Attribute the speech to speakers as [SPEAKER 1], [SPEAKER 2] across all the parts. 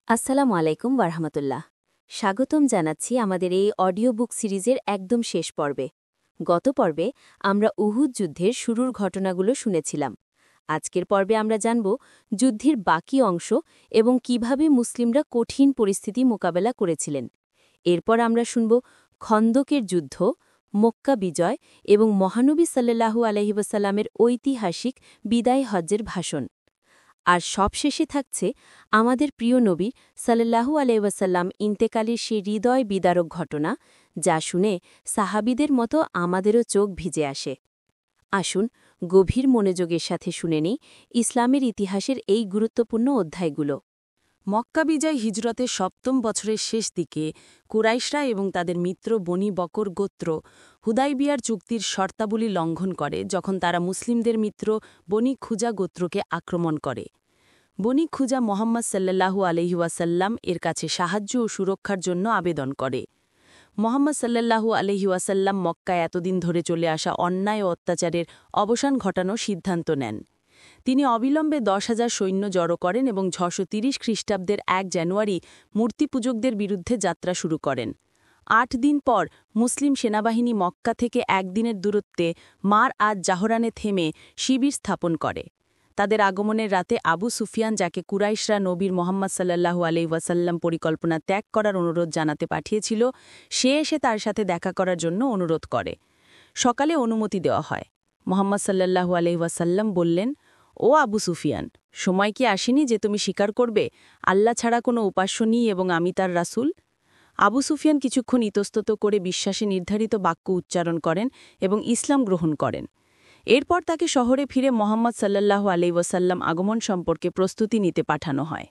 [SPEAKER 1] আসসালামু আলাইকুম ওয়ারহমতুল্লাহ। স্বাগতম জানাচ্ছি আমাদের এই অডিও বুক সিরিজের একদম শেষ পর্বে। গত পর্বে আমরা উহুদ যুদ্ধের শুরুর ঘটনাগুলো শুনেছিলাম। আজকের পর্বে আমরা জানব যুদ্ধের বাকি অংশ এবং কিভাবে মুসলিমরা কঠিন পরিস্থিতি মোকাবেলা করেছিলেন। এরপর আমরা শুনব খন্দকের যুদ্ধ, মক্কা বিজয় এবং মহানবী সাল্লাল্লাহু আলাইহি ওয়াসাল্লামের ঐতিহাসিক বিদায় হজ্জের ভাষণ। আর সবশেষে থাকছে আমাদের প্রিয় নবী সাল্লাল্লাহু আলাইহি ওয়াসাল্লাম ইন্তেকালের সেই হৃদয় বিদারক ঘটনা, যা শুনে সাহাবীদের মতো আমাদেরও চোখ ভিজে আসে। আসুন গভীর মনোযোগের সাথে শুনে নিই ইসলামের ইতিহাসের এই গুরুত্বপূর্ণ অধ্যায়গুলো।
[SPEAKER 2] মক্কা বিজয় হিজরতের সপ্তম বছরের শেষ দিকে কুরাইশরা এবং তাদের মিত্র বনি বকর গোত্র হুদাইবিয়ার চুক্তির শর্তাবলী লঙ্ঘন করে যখন তারা মুসলিমদের মিত্র বনি খুজা গোত্রকে আক্রমণ করে। বনি খুজা মোহাম্মদ সাল্লাল্লাহু আলাইহি ওয়াসাল্লাম এর কাছে সাহায্য ও সুরক্ষার জন্য আবেদন করে। মোহাম্মদ সাল্লাল্লাহু আলাইহি ওয়াসাল্লাম মক্কায় এতদিন ধরে চলে আসা অন্যায় ও অত্যাচারের অবসান ঘটানোর সিদ্ধান্ত নেন। তিনি অবিলম্বে 10,000 সৈন্য জড়ো করেন এবং 630 খ্রিস্টাব্দের 1 জানুয়ারি মূর্তিপূজকদের বিরুদ্ধে যাত্রা শুরু করেন। 8 দিন পর মুসলিম সেনাবাহিনী মক্কা থেকে একদিনের দূরত্বে মার আজ জাহরানে থেমে শিবির স্থাপন করে। তাদের আগমনের রাতে আবু সুফিয়ান, যাকে কুরাইশরা নবীর মোহাম্মদ সাল্লাল্লাহু আলাইহি ওয়াসাল্লাম পরিকল্পনা ত্যাগ করার অনুরোধ জানাতে পাঠিয়েছিল, সে এসে তার সাথে দেখা করার জন্য অনুরোধ করে। সকালে অনুমতি দেওয়া হয়। মোহাম্মদ সাল্লাল্লাহু আলাইহি ওয়াসাল্লাম বললেন, ও আবু সুফিয়ান, সময় কি আসেনি যে তুমি স্বীকার করবে আল্লাহ ছাড়া কোনো উপাস্য নেই এবং আমি তার রাসূল? আবু সুফিয়ান কিছুক্ষণ ইতস্তত করে বিশ্বাসে নির্ধারিত বাক্য উচ্চারণ করেন এবং ইসলাম গ্রহণ করেন। এরপর তাকে শহরে ফিরে মোহাম্মদ সাল্লাল্লাহু আলাইহি ওয়াসাল্লাম আগমন সম্পর্কে প্রস্তুতি নিতে পাঠানো হয়।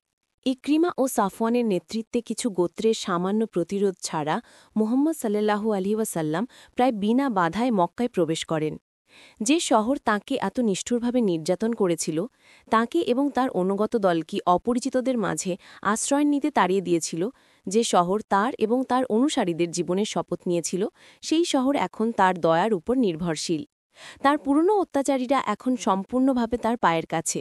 [SPEAKER 1] ইকরিমা ও সাফওয়ানের নেতৃত্বে কিছু গোত্রের সামান্য প্রতিরোধ ছাড়া মুহাম্মদ সাল্লাল্লাহু আলাইহি ওয়াসাল্লাম প্রায় বিনা বাধায় মক্কায় প্রবেশ করেন। যে শহর তাঁকে এত নিষ্ঠুরভাবে নির্যাতন করেছিল, তাঁকে এবং তার অনুগত দলকে অপরিচিতদের মাঝে আশ্রয় নিতে তাড়িয়ে দিয়েছিল, যে শহর তার এবং তার অনুসারীদের জীবনের শপথ নিয়েছিল, সেই শহর এখন তার দয়ার উপর নির্ভরশীল। তার পুরনো অত্যাচারীরা এখন সম্পূর্ণভাবে তার পায়ের কাছে।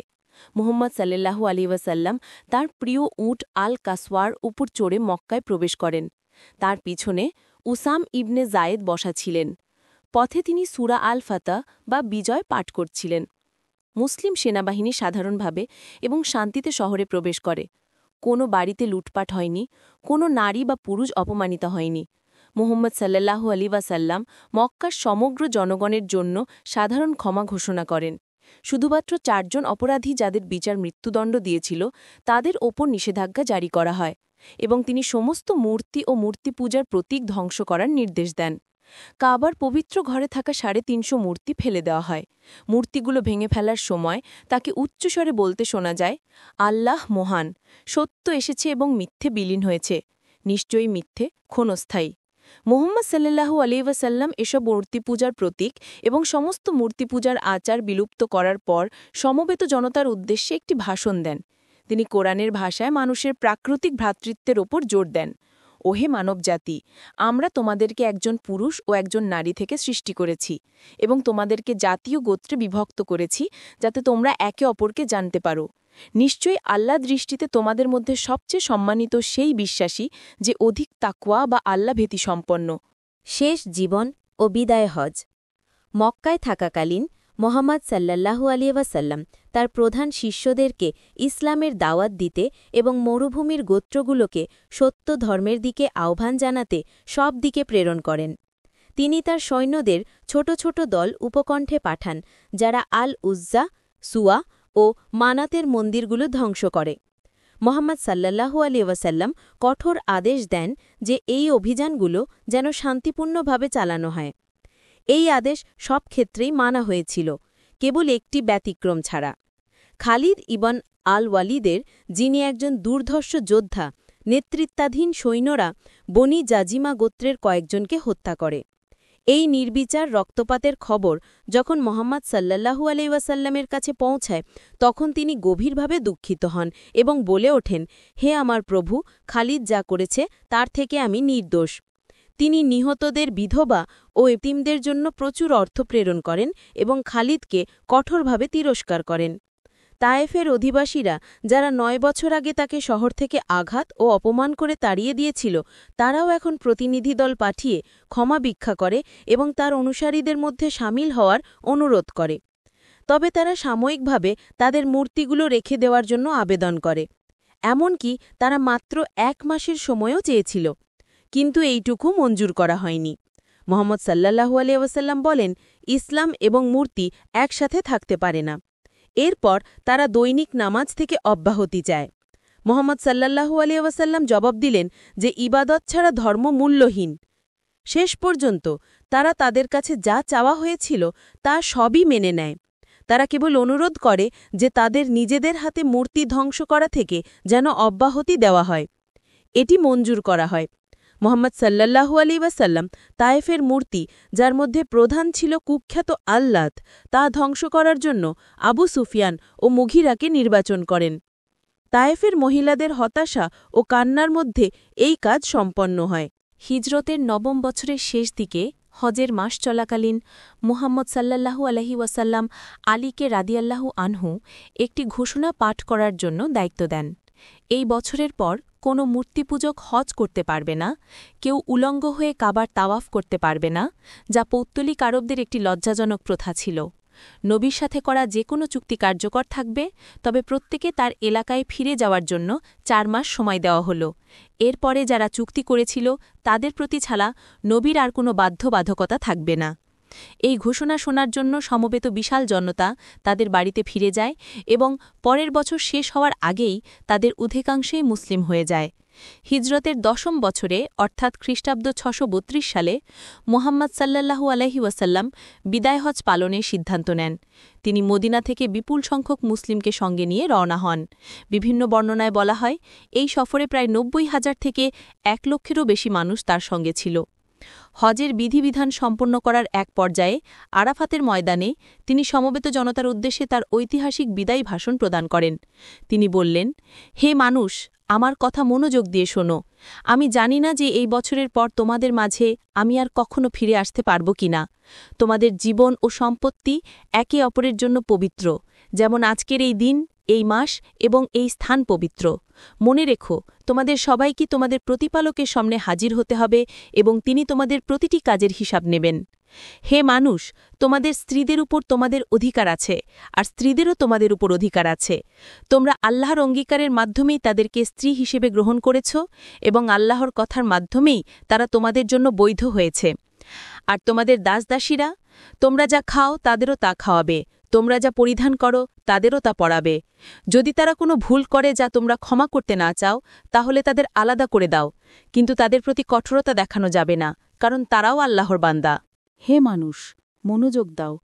[SPEAKER 1] মুহাম্মদ সাল্লাল্লাহু আলাইহি ওয়াসাল্লাম তার প্রিয় উট আল কাসওয়ার উপর চড়ে মক্কায় প্রবেশ করেন। তার পিছনে উসাম ইবনে জায়েদ বসা ছিলেন। পথে তিনি সূরা আল ফাতহ বা বিজয় পাঠ করছিলেন। মুসলিম সেনাবাহিনী সাধারণভাবে এবং শান্তিতে শহরে প্রবেশ করে। কোনো বাড়িতে লুটপাট হয়নি, কোনো নারী বা পুরুষ অপমানিত হয়নি। মুহাম্মদ সাল্লাল্লাহু আলাইহি ওয়াসাল্লাম মক্কার সমগ্র জনগণের জন্য সাধারণ ক্ষমা ঘোষণা করেন। শুধুমাত্র 4 জন অপরাধী, যাদের বিচার মৃত্যুদণ্ড দিয়েছিল, তাদের ওপর নিষেধাজ্ঞা জারি করা হয় এবং তিনি সমস্ত মূর্তি ও মূর্তি পূজার প্রতীক ধ্বংস করার নির্দেশ দেন। কাবার পবিত্র ঘরে থাকা 350 মূর্তি ফেলে দেওয়া হয়। মূর্তিগুলো ভেঙে ফেলার সময় তাকে উচ্চস্বরে বলতে শোনা যায়, আল্লাহ মহান, সত্য এসেছে এবং মিথ্যে বিলীন হয়েছে, নিশ্চয়ই মিথ্যে ক্ষণস্থায়ী। মুহাম্মদ সাল্লাল্লাহু আলাইহি ওয়াসাল্লাম এসব মূর্তি পূজার প্রতীক এবং সমস্ত মূর্তি পূজার আচার বিলুপ্ত করার পর সমবেত জনতার উদ্দেশ্যে একটি ভাষণ দেন। তিনি কোরআনের ভাষায় মানুষের প্রাকৃতিক ভ্রাতৃত্বের ওপর জোর দেন। ওহে মানবজাতি, আমরা তোমাদেরকে একজন পুরুষ ও একজন নারী থেকে সৃষ্টি করেছি এবং তোমাদেরকে জাতীয় গোত্রে বিভক্ত করেছি, যাতে তোমরা একে অপরকে জানতে পারো। নিশ্চয়ই আল্লাহ দৃষ্টিতে তোমাদের মধ্যে সবচেয়ে সম্মানিত সেই বিশ্বাসী, যে অধিক তাকওয়া বা আল্লাভীতি সম্পন্ন। শেষ জীবন ও বিদায় হজ। মক্কায় থাকাকালীন মুহাম্মদ সাল্লাল্লাহু আলাইহি ওয়াসাল্লাম তার প্রধান শিষ্যদেরকে ইসলামের দাওয়াত দিতে এবং মরুভূমির গোত্রগুলোকে সত্য ধর্মের দিকে আহ্বান জানাতে সব দিকে প্রেরণ করেন। তিনি তার সৈন্যদের ছোট ছোট দল উপকণ্ঠে পাঠান, যারা আল উজ্জা, সুয়া ও মানাতের মন্দিরগুলো ধ্বংস করে। মুহাম্মদ সাল্লাল্লাহু আলাইহি ওয়াসাল্লাম কঠোর আদেশ দেন যে এই অভিযানগুলো যেন শান্তিপূর্ণভাবে চালানো হয়। এই আদেশ সব ক্ষেত্রেই মানা হয়েছিল, কেবল একটি ব্যতিক্রম ছাড়া। খালিদ ইবন আল ওয়ালিদের, যিনি একজন দুর্ধর্ষ যোদ্ধা, নেতৃত্বাধীন সৈন্যরা বনি জাজিমা গোত্রের কয়েকজনকে হত্যা করে। এই নির্বিচার রক্তপাতের খবর যখন মুহাম্মদ সাল্লাল্লাহু আলাইহি ওয়াসাল্লামের কাছে পৌঁছায়, তখন তিনি গভীরভাবে দুঃখিত হন এবং বলে ওঠেন, হে আমার প্রভু, খালিদ যা করেছে তার থেকে আমি নির্দোষ। তিনি নিহতদের বিধবা ও এতিমদের জন্য প্রচুর অর্থ প্রেরণ করেন এবং খালিদকে কঠোরভাবে তিরস্কার করেন। তায়েফের অধিবাসীরা যারা ৯ বছর আগে তাকে শহর থেকে আঘাত ও অপমান করে তাড়িয়ে দিয়েছিল তারাও এখন প্রতিনিধি দল পাঠিয়ে ক্ষমা ভিক্ষা করে এবং তার অনুসারীদের মধ্যে সামিল হওয়ার অনুরোধ করে। তবে তারা সাময়িকভাবে তাদের মূর্তিগুলো রেখে দেওয়ার জন্য আবেদন করে। এমনকি তারা মাত্র ১ মাসের সময়ও চেয়েছিল, কিন্তু এইটুকু মঞ্জুর করা হয়নি। মুহাম্মদ সাল্লাল্লাহু আলাইহি ওয়াসাল্লাম বলেন, ইসলাম এবং মূর্তি একসাথে থাকতে পারে না। এরপর তারা দৈনিক নামাজ থেকে অব্যাহতি চায়। মুহাম্মদ সাল্লাল্লাহু আলাইহি ওয়াসাল্লাম জবাব দিলেন যে ইবাদত ছাড়া ধর্ম মূল্যহীন। শেষ পর্যন্ত তারা তাদের কাছে যা চাওয়া হয়েছিল তা সবই মেনে নেয়। তারা কেবল অনুরোধ করে যে তাদের নিজেদের হাতে মূর্তি ধ্বংস করা থেকে যেন অব্যাহতি দেওয়া হয়। এটি মঞ্জুর করা হয়। মুহাম্মদ সাল্লাল্লাহু আলাইহি ওয়াসাল্লাম তায়েফের মূর্তি, যার মধ্যে প্রধান ছিল কুখ্যাত আল্লাত, তা ধ্বংস করার জন্য আবু সুফিয়ান ও মুঘিরাকে নির্বাচন করেন। তায়েফের মহিলাদের হতাশা ও কান্নার মধ্যে এই কাজ সম্পন্ন হয়। হিজরতের ৯ম বছরের শেষ দিকে হজের মাস চলাকালীন মুহাম্মদ সাল্লাল্লাহু আলাইহি ওয়াসাল্লাম আলীকে রাদিয়াল্লাহু আনহু একটি ঘোষণা পাঠ করার জন্য দায়িত্ব দেন। এই বছরের পর কোনো মূর্তিপূজক হজ করতে পারবে না, কেউ উলঙ্গ হয়ে কাবার তাওয়াফ করতে পারবে না, যা পৌত্তলিক আরবদের একটি লজ্জাজনক প্রথা ছিল। নবীর সাথে করা যে কোনো চুক্তি কার্যকর থাকবে, তবে প্রত্যেকে তার এলাকায় ফিরে যাওয়ার জন্য ৪ মাস সময় দেওয়া হল। এরপরে যারা চুক্তি করেছিল তাদের প্রতি ছাড়া নবীর আর কোনো বাধ্যবাধকতা থাকবে না। এই ঘোষণা শোনার জন্য সমবেত বিশাল জনতা তাদের বাড়িতে ফিরে যায় এবং পরের বছর শেষ হওয়ার আগেই তাদের অধিকাংশই মুসলিম হয়ে যায়। হিজরতের ১০ম বছরে অর্থাৎ খ্রিস্টাব্দ ৬৩২ সালে মুহাম্মদ সাল্লাল্লাহু আলাইহি ওয়াসাল্লাম বিদায় হজ পালনের সিদ্ধান্ত নেন। তিনি মদিনা থেকে বিপুল সংখ্যক মুসলিমকে সঙ্গে নিয়ে রওনা হন। বিভিন্ন বর্ণনায় বলা হয়, এই সফরে প্রায় ৯০,০০০ থেকে ১ লক্ষেরও বেশি মানুষ তার সঙ্গে ছিল। হজের বিধিবিধান সম্পন্ন করার এক পর্যায়ে আরাফাতের ময়দানে তিনি সমবেত জনতার উদ্দেশ্যে তার ঐতিহাসিক বিদায়ী ভাষণ প্রদান করেন। তিনি বললেন, হে মানুষ, আমার কথা মনোযোগ দিয়ে শোনো। আমি জানি না যে এই বছরের পর তোমাদের মাঝে আমি আর কখনো ফিরে আসতে পারব কিনা। তোমাদের জীবন ও সম্পত্তি একে অপরের জন্য পবিত্র, যেমন আজকের এই দিন, এই মাস এবং এই স্থান পবিত্র। মনে রেখো, তোমাদের সবাইকে তোমাদের প্রতিপালকের সামনে হাজির হতে হবে এবং তিনি তোমাদের প্রতিটি কাজের হিসাব নেবেন। হে মানুষ, তোমাদের স্ত্রীদের উপর তোমাদের অধিকার আছে, আর স্ত্রীদেরও তোমাদের উপর অধিকার আছে। তোমরা আল্লাহর অঙ্গীকারের মাধ্যমেই তাদেরকে স্ত্রী হিসেবে গ্রহণ করেছ এবং আল্লাহর কথার মাধ্যমেই তারা তোমাদের জন্য বৈধ হয়েছে। আর তোমাদের দাসদাসীরা, তোমরা যা খাও তাদেরও তা খাওয়াবে, তোমরা যা পরিধান করো তাদেরও তা পরাবে। যদি তারা কোনো ভুল করে যা তোমরা ক্ষমা করতে না চাও, তাহলে তাদের আলাদা করে দাও, কিন্তু তাদের প্রতি কঠোরতা দেখানো যাবে না, কারণ তারাও আল্লাহর বান্দা।
[SPEAKER 2] হে মানুষ, মনোযোগ দাও।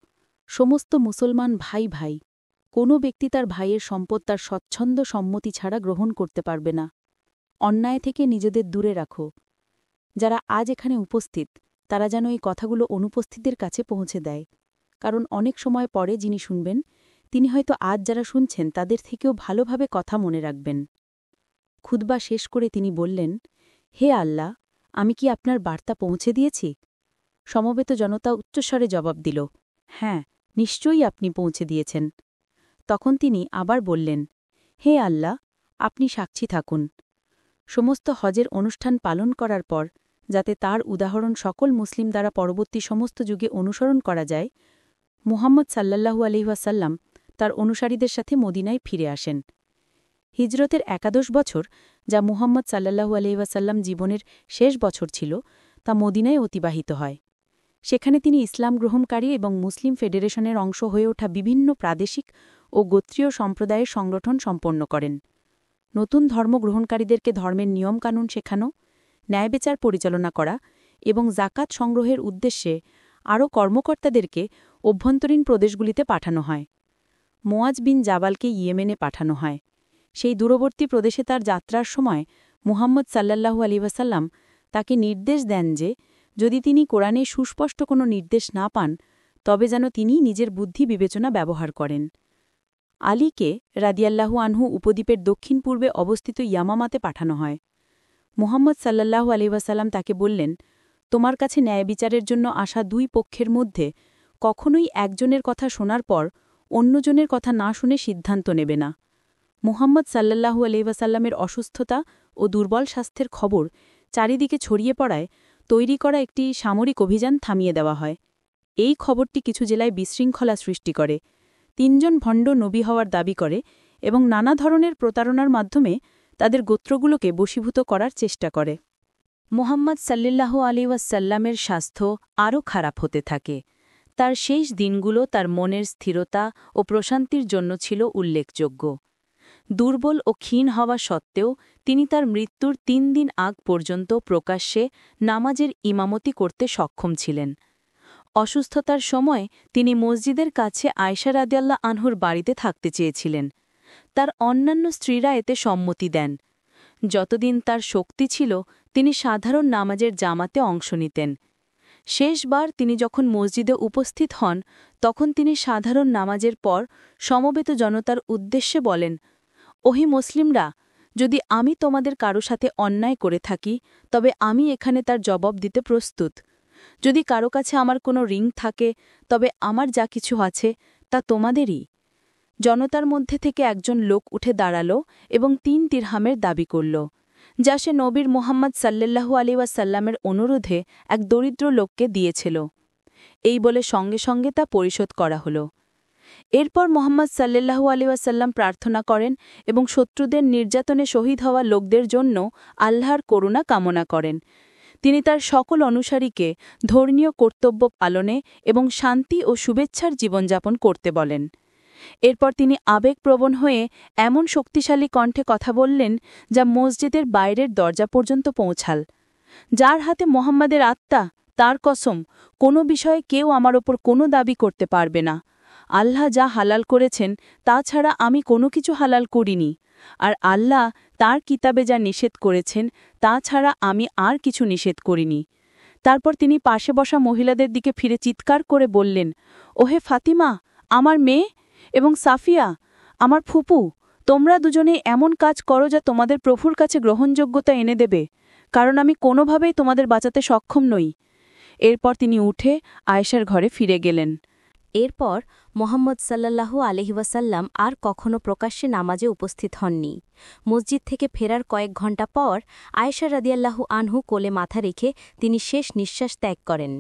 [SPEAKER 2] সমস্ত মুসলমান ভাই ভাই। কোনো ব্যক্তি তার ভাইয়ের সম্পদ তার স্বচ্ছন্দ সম্মতি ছাড়া গ্রহণ করতে পারবে না। অন্যায় থেকে নিজেদের দূরে রাখো। যারা আজ এখানে উপস্থিত তারা যেন এই কথাগুলো অনুপস্থিতদের কাছে পৌঁছে দেয়, কারণ অনেক সময় পরে যিনি শুনবেন তিনি হয়তো আজ যারা শুনছেন তাদের থেকেও ভালোভাবে কথা মনে রাখবেন। খুতবা শেষ করে তিনি বললেন, হে আল্লাহ, আমি কি আপনার বার্তা পৌঁছে দিয়েছি? সমবেত জনতা উচ্চস্বরে জবাব দিল, হ্যাঁ, নিশ্চয়ই আপনি পৌঁছে দিয়েছেন। তখন তিনি আবার বললেন, হে আল্লাহ, আপনি সাক্ষী থাকুন। সমস্ত হজের অনুষ্ঠান পালন করার পর যাতে তার উদাহরণ সকল মুসলিম দ্বারা পরবর্তী সমস্ত যুগে অনুসরণ করা যায়, মুহাম্মদ সাল্লাল্লাহু আলাইহি ওয়াসাল্লাম তার অনুসারীদের সাথে মদিনায় ফিরে আসেন। হিজরতের ১১ বছর, যা মুহাম্মদ সাল্লাল্লাহু আলাইহি ওয়াসাল্লাম জীবনের শেষ বছর ছিল, তা মদিনায় অতিবাহিত হয়। সেখানে তিনি ইসলাম গ্রহণকারী এবং মুসলিম ফেডারেশনের অংশ হয়ে ওঠা বিভিন্ন প্রাদেশিক ও গোত্রীয় সম্প্রদায়ের সংগঠন সম্পন্ন করেন। নতুন ধর্ম গ্রহণকারীদেরকে ধর্মের নিয়মকানুন শেখানো, ন্যায়বিচার পরিচালনা করা এবং জাকাত সংগ্রহের উদ্দেশ্যে আরও কর্মকর্তাদেরকে অভ্যন্তরীণ প্রদেশগুলিতে পাঠানো হয়। মোয়াজ বিন জাবালকে ইয়েমেনে পাঠানো হয়। সেই দূরবর্তী প্রদেশে তার যাত্রার সময় মুহাম্মদ সাল্লাল্লাহু আলাইহি ওয়াসাল্লাম তাকে নির্দেশ দেন যে যদি তিনি কোরআনে সুস্পষ্ট কোনো নির্দেশ না পান, তবে যেন তিনি নিজের বুদ্ধি বিবেচনা ব্যবহার করেন। আলীকে রাদিয়াল্লাহু আনহু উপদ্বীপের দক্ষিণ পূর্বে অবস্থিত ইয়ামামাতে পাঠানো হয়। মুহাম্মদ সাল্লাল্লাহু আলাইহি ওয়াসাল্লাম তাকে বললেন, তোমার কাছে ন্যায় বিচারের জন্য আসা দুই পক্ষের মধ্যে কখনোই একজনের কথা শোনার পর অন্যজনের কথা না শুনে সিদ্ধান্ত নেবে না। মুহাম্মদ সাল্লাল্লাহু আলাইহি ওয়াসাল্লামের অসুস্থতা ও দুর্বল স্বাস্থ্যের খবর চারিদিকে ছড়িয়ে পড়ায় তৈরি করা একটি সামরিক অভিযান থামিয়ে দেওয়া হয়। এই খবরটি কিছু জেলায় বিশৃঙ্খলা সৃষ্টি করে। ৩ জন ভণ্ড নবী হওয়ার দাবি করে এবং নানা ধরনের প্রতারণার মাধ্যমে তাদের গোত্রগুলোকে বশীভূত করার চেষ্টা করে।
[SPEAKER 1] মুহাম্মদ সাল্লাল্লাহু আলাইহি ওয়াসাল্লামের স্বাস্থ্য আরও খারাপ হতে থাকে। তার শেষ দিনগুলো তার মনের স্থিরতা ও প্রশান্তির জন্য ছিল উল্লেখযোগ্য। দুর্বল ও ক্ষীণ হওয়া সত্ত্বেও তিনি তার মৃত্যুর ৩ দিন আগ পর্যন্ত প্রকাশ্যে নামাজের ইমামতি করতে সক্ষম ছিলেন। অসুস্থতার সময় তিনি মসজিদের কাছে আয়েশা রাদিয়াল্লাহু আনহুর বাড়িতে থাকতে চেয়েছিলেন। তার অন্যান্য স্ত্রীরা এতে সম্মতি দেন। যতদিন তার শক্তি ছিল তিনি সাধারণ নামাজের জামাতে অংশ নিতেন। শেষবার তিনি যখন মসজিদে উপস্থিত হন তখন তিনি সাধারণ নামাজের পর সমবেত জনতার উদ্দেশ্যে বলেন, ওহি মুসলিমরা, যদি আমি তোমাদের কারো সাথে অন্যায় করে থাকি তবে আমি এখানে তার জবাব দিতে প্রস্তুত। যদি কারো কাছে আমার কোনো ঋণ থাকে তবে আমার যা কিছু আছে তা তোমাদেরই। জনতার মধ্যে থেকে একজন লোক উঠে দাঁড়াল এবং ৩ দিরহামের দাবি করল, যা সে নবীর মুহাম্মদ সাল্লাল্লাহু আলাইহি ওয়াসাল্লামের অনুরোধে এক দরিদ্র লোককে দিয়েছিল। এই বলে সঙ্গে সঙ্গে তা পরিশোধ করা হল। এরপর মুহাম্মদ সাল্লাল্লাহু আলাইহি ওয়াসাল্লাম প্রার্থনা করেন এবং শত্রুদের নির্যাতনে শহীদ হওয়া লোকদের জন্য আল্লাহর করুণা কামনা করেন। তিনি তার সকল অনুসারীকে ধর্মীয় কর্তব্য পালনে এবং শান্তি ও শুভেচ্ছার জীবনযাপন করতে বলেন। এরপর তিনি আবেগপ্রবণ হয়ে এমন শক্তিশালী কণ্ঠে কথা বললেন যা মসজিদের বাইরের দরজা পর্যন্ত পৌঁছাল, যার হাতে মোহাম্মদের আত্মা, তার কসম, কোনো বিষয়ে কেউ আমার ওপর কোনো দাবি করতে পারবে না। আল্লাহ যা হালাল করেছেন তা ছাড়া আমি কোনো কিছু হালাল করিনি, আর আল্লাহ তার কিতাবে যা নিষেধ করেছেন তা ছাড়া আমি আর কিছু নিষেধ করিনি। তারপর তিনি পাশে বসা মহিলাদের দিকে ফিরে চিৎকার করে বললেন, ওহে ফাতিমা, আমার মেয়ে, এবং সাফিয়া, আমার ফুপু, তোমরা দুজনে এমন কাজ করো যা তোমাদের প্রভুর কাছে গ্রহণযোগ্যতা এনে দেবে, কারণ আমি কোনোভাবেই তোমাদের বাঁচাতে সক্ষম নই। এরপর তিনি উঠে আয়েশার ঘরে ফিরে গেলেন।
[SPEAKER 3] এরপর মোহাম্মদ সাল্লাল্লাহু আলাইহি ওয়াসাল্লাম আর কখনো প্রকাশ্যে নামাজে উপস্থিত হননি। মসজিদ থেকে ফেরার কয়েক ঘণ্টা পর আয়েশা রাদিয়াল্লাহু আনহু কোলে মাথা রেখে তিনি শেষ নিঃশ্বাস ত্যাগ করেন।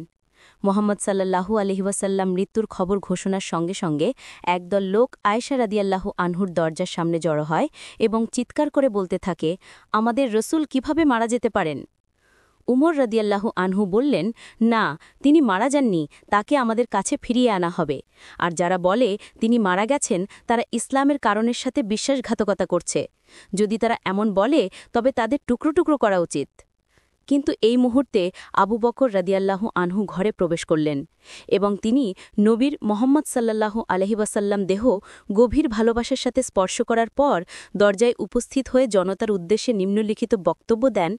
[SPEAKER 3] মোহাম্মদ সাল্লাল্লাহু আলাইহি ওয়াসাল্লাম মৃত্যুর খবর ঘোষণার সঙ্গে সঙ্গে একদল লোক আয়েশা রাদিয়াল্লাহু আনহুর দরজার সামনে জড়ো হয় এবং চিৎকার করে বলতে থাকে, আমাদের রসূল কিভাবে মারা যেতে পারেন? উমর রাদিয়াল্লাহু আনহু বললেন, না, তিনি মারা যাননি, তাকে আমাদের কাছে ফিরিয়ে আনা হবে। আর যারা বলে তিনি মারা গেছেন তারা ইসলামের কারণের সাথে বিশ্বাসঘাতকতা করছে। যদি তারা এমন বলে তবে তাদের টুকরো টুকরো করা উচিত। কিন্তু এই মুহূর্তে আবু বকর রাদিয়াল্লাহু আনহু ঘরে প্রবেশ করলেন এবং তিনি নবীর মুহাম্মদ সাল্লাল্লাহু আলাইহি ওয়াসাল্লাম দেহ গভীর ভালোবাসার সাথে স্পর্শ করার পর দরজায় উপস্থিত হয়ে জনতার উদ্দেশ্যে নিম্নলিখিত বক্তব্য দেন,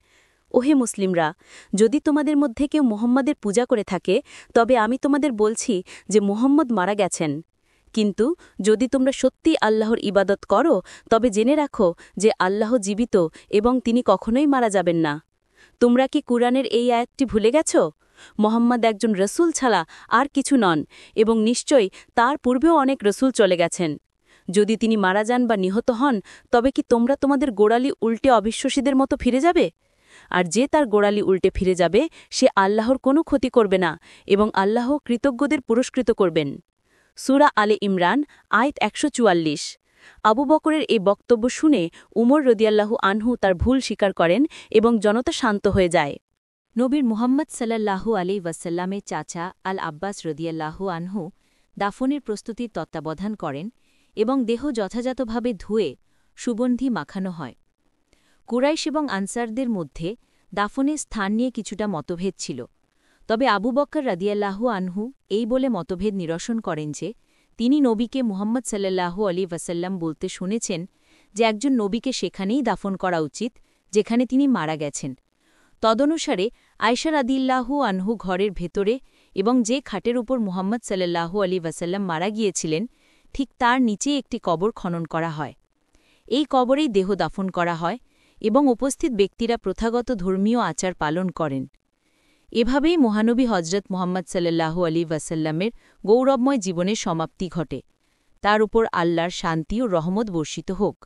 [SPEAKER 3] ওহে মুসলিমরা, যদি তোমাদের মধ্যে কেউ মুহাম্মাদের পূজা করে থাকে তবে আমি তোমাদের বলছি যে মুহাম্মদ মারা গেছেন। কিন্তু যদি তোমরা সত্যি আল্লাহর ইবাদত করো তবে জেনে রাখো যে আল্লাহ জীবিত এবং তিনি কখনোই মারা যাবেন না। তোমরা কি কুরআনের এই আয়াতটি ভুলে গেছ? মুহাম্মদ একজন রসুল ছাড়া আর কিছু নন এবং নিশ্চয়ই তার পূর্বেও অনেক রসুল চলে গেছেন। যদি তিনি মারা যান বা নিহত হন তবে কি তোমরা তোমাদের গোড়ালি উল্টে অবিশ্বাসীদের মতো ফিরে যাবে? আর যে তার গোড়ালি উল্টে ফিরে যাবে সে আল্লাহর কোনো ক্ষতি করবে না এবং আল্লাহ কৃতজ্ঞদের পুরস্কৃত করবেন। সূরা আলে ইমরান, আয়াত ১৪৪। আবু বকরের এই বক্তব্য শুনে উমর রাদিয়াল্লাহু আনহু তার ভুল স্বীকার করেন এবং জনতা শান্ত হয়ে যায়।
[SPEAKER 1] নবীর মুহাম্মদ সাল্লাল্লাহু আলাইহি ওয়াসাল্লামের চাচা আল আব্বাস রাদিয়াল্লাহু আনহু দাফনের প্রস্তুতির তত্ত্বাবধান করেন এবং দেহ যথাযথভাবে ধুয়ে সুগন্ধি মাখানো হয়। কুরাইশ এবং আনসারদের মধ্যে দাফনের স্থান নিয়ে কিছুটা মতভেদ ছিল, তবে আবু বকর রাদিয়াল্লাহু আনহু এই বলে মতভেদ নিরসন করেন যে তিনি নবীকে মুহাম্মদ সাল্লাল্লাহু আলাইহি ওয়াসাল্লাম বলতে শুনেছেন যে একজন নবীকে সেখানেই দাফন করা উচিত যেখানে তিনি মারা গেছেন। তদনুসারে আয়েশা রাদিয়াল্লাহু আনহু ঘরের ভেতরে এবং যে খাটের উপর মুহাম্মদ সাল্লাল্লাহু আলাইহি ওয়াসাল্লাম মারা গিয়েছিলেন ঠিক তার নিচেই একটি কবর খনন করা হয়। এই কবরেই দেহ দাফন করা হয় এবং উপস্থিত ব্যক্তিরা প্রথাগত ধর্মীয় আচার পালন করেন। এভাবেই মহানবী হজরত মুহাম্মদ সাল্লাল্লাহু আলাইহি ওয়াসাল্লামের গৌরবময় জীবনের সমাপ্তি ঘটে। তার উপর আল্লাহর শান্তি ও রহমত বর্ষিত হোক।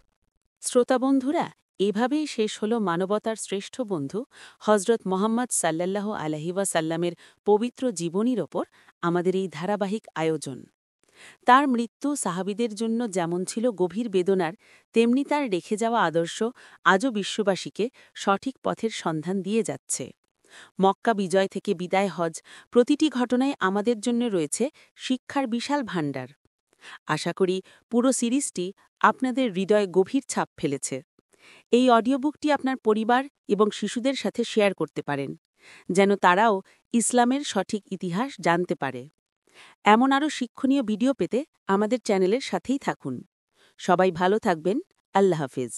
[SPEAKER 2] শ্রোতাবন্ধুরা, এভাবেই শেষ হল মানবতার শ্রেষ্ঠ বন্ধু হজরত মোহাম্মদ সাল্লাল্লাহু আলাইহি ওয়াসাল্লামের পবিত্র জীবনীর ওপর আমাদের এই ধারাবাহিক আয়োজন। তার মৃত্যু সাহাবীদের জন্য যেমন ছিল গভীর বেদনার, তেমনি তার রেখে যাওয়া আদর্শ আজও বিশ্ববাসীকে সঠিক পথের সন্ধান দিয়ে যাচ্ছে। মক্কা বিজয় থেকে বিদায় হজ, প্রতিটি ঘটনায় আমাদের জন্য রয়েছে শিক্ষার বিশাল ভাণ্ডার। আশা করি পুরো সিরিজটি আপনাদের হৃদয়ে গভীর ছাপ ফেলেছে। এই অডিওবুকটি আপনার পরিবার এবং শিশুদের সাথে শেয়ার করতে পারেন, যেন তারাও ইসলামের সঠিক ইতিহাস জানতে পারে। এমন আরও শিক্ষণীয় ভিডিও পেতে আমাদের চ্যানেলের সাথেই থাকুন। সবাই ভালো থাকবেন। আল্লাহ হাফেজ।